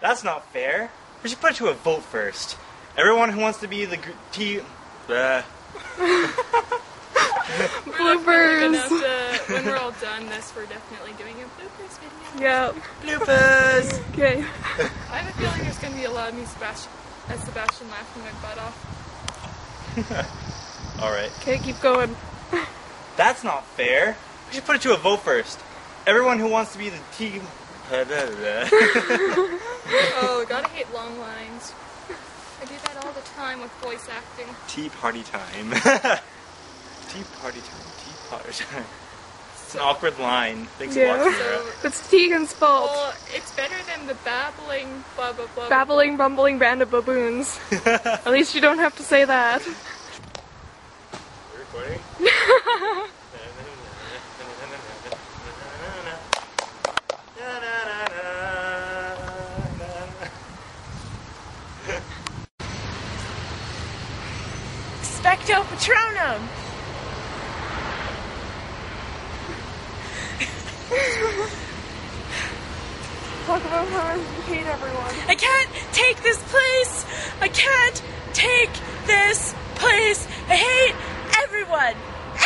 That's not fair. We should put it to a vote first. Everyone who wants to be the team... Bloopers! When we're all done this, we're definitely doing a bloopers video. Yep. Bloopers! Okay. I have a feeling there's going to be a lot of me Sebastian laughing my butt off. Alright. Okay, keep going. That's not fair. We should put it to a vote first. Everyone who wants to be the team... Oh, gotta hate long lines. I do that all the time with voice acting. Tea party time. Tea party time. Tea party time. It's an awkward line. Thanks for watching, Laura. It's Tegan's fault. Well, it's better than the babbling blah blah blah. Babbling, bumbling band of baboons. At least you don't have to say that. We're recording? Expecto Patronum! Talk about how I hate everyone. I can't take this place! I can't take this place! I hate everyone!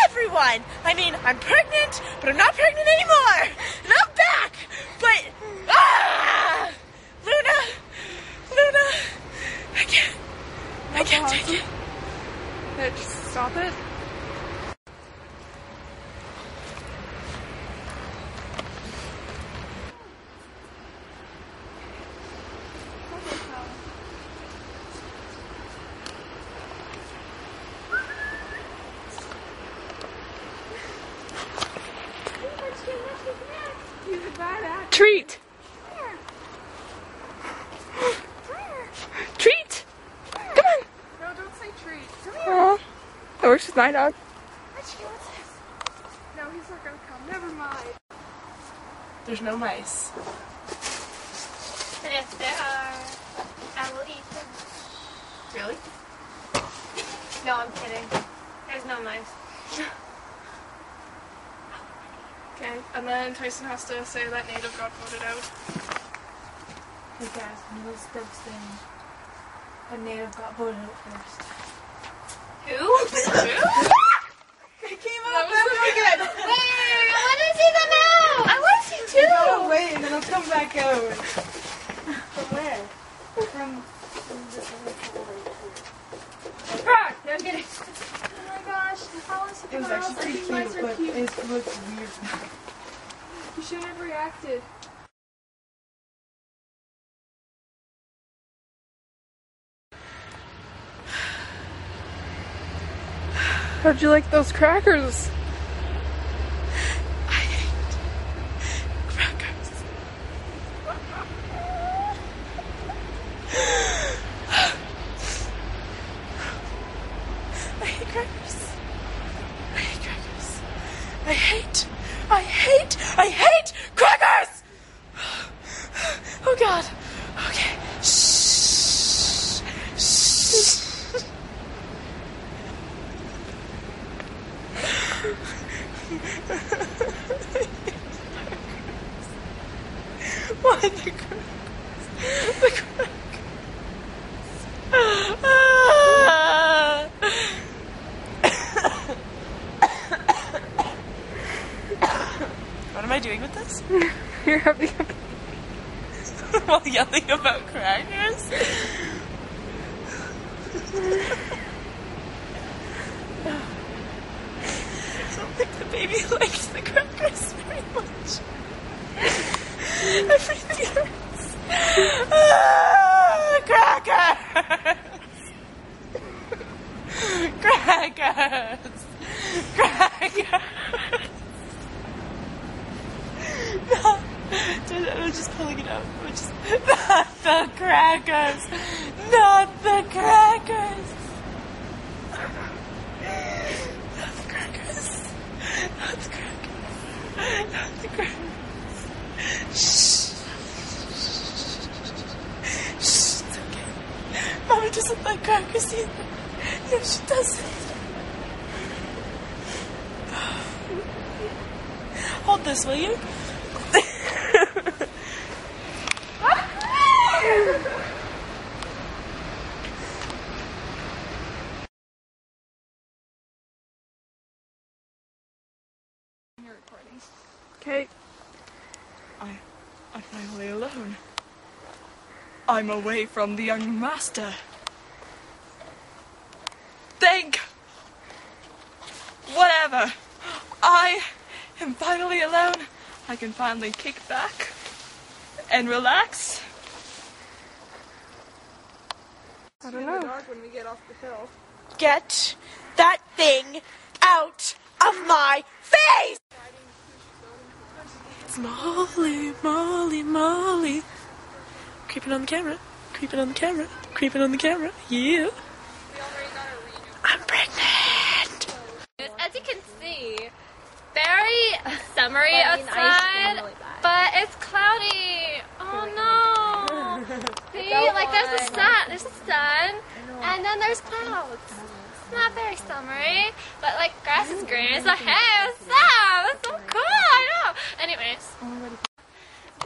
Everyone! I mean, I'm pregnant, but I'm not pregnant anymore! And I'm back! But... Ah! Luna! I can't take it. Just stop it. Treat! Treat! Come on! No, don't say treat. Come here. Oh, that works with my dog. No, he's not gonna come. Never mind. There's no mice. And if there are, I will eat them. Really? No, I'm kidding. There's no mice. Okay, and then Tyson has to say that native got voted out. Hey guys, no steps thing. A native got voted out first. Who? It came out really good. Wait, I want to see them out! I want to see too! No, wait, and then it'll come back out. From where? From this other color. Ah, no, I'm kidding. Oh my gosh, how is It was actually pretty cute, but it looked weird. You shouldn't have reacted. How'd you like those crackers? I hate crackers. I hate crackers. I hate crackers. I hate crackers! Oh God. Okay. Shh. Shh. Why the crackers? The crackers. What am I doing with this? You're having a while yelling about crackers? I don't think the baby likes the crackers very much. Everything hurts. Crackers! Crackers! Crackers! No, I'm just pulling it out. Not the crackers! Not the crackers! Not the crackers! Not the crackers! Not the crackers! Shh! Shh, it's okay. Mama doesn't like crackers either. No, she doesn't. Hold this, will you? Okay. I'm finally alone. I'm away from the young master. Think! Whatever. I am finally alone. I can finally kick back and relax. I don't know. When we get off the hill. Get that thing out of my face! It's Molly, Molly, Molly. Creeping on the camera, creeping on the camera, creeping on the camera. Yeah. I'm pregnant. As you can see, very summery outside, but it's cloudy. Oh no! See, like there's the sun, and then there's clouds. It's not very summery, but like grass is green. So hey, what's up? That's so cool. I know. Anyways,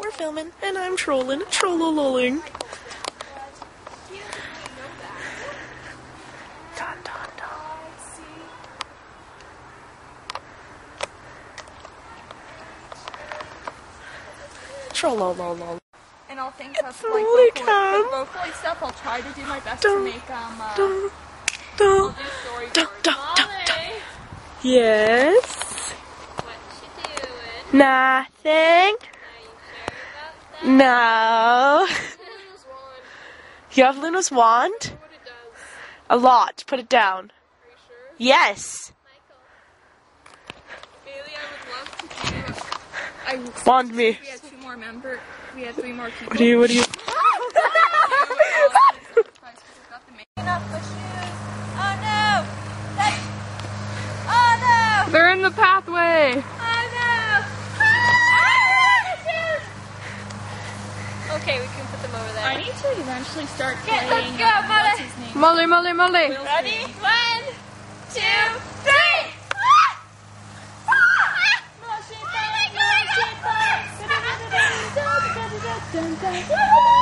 We're filming, and I'm trolling, trollololling. Dun, dun, dun. Trollololol. And I'll think of really like calm. vocally stuff. I'll try to do my best Dun, to make Dun, I'll dun, do storyboards. dun, dun, dun, dun. Molly, Yes. what you doing? Nothing. Are you sure about that? No. You have Luna's wand? What it does? A lot. Put it down. Are you sure? Yes. Bailey, I would love to do. Wand me. We had 2 more members. We had 3 more people. What do you? They're in the pathway. Okay, we can put them over there. I need to eventually start Let's playing. go, Molly. What's his name? Molly, Molly, Molly. Ready? 1, 2, 3. Woo!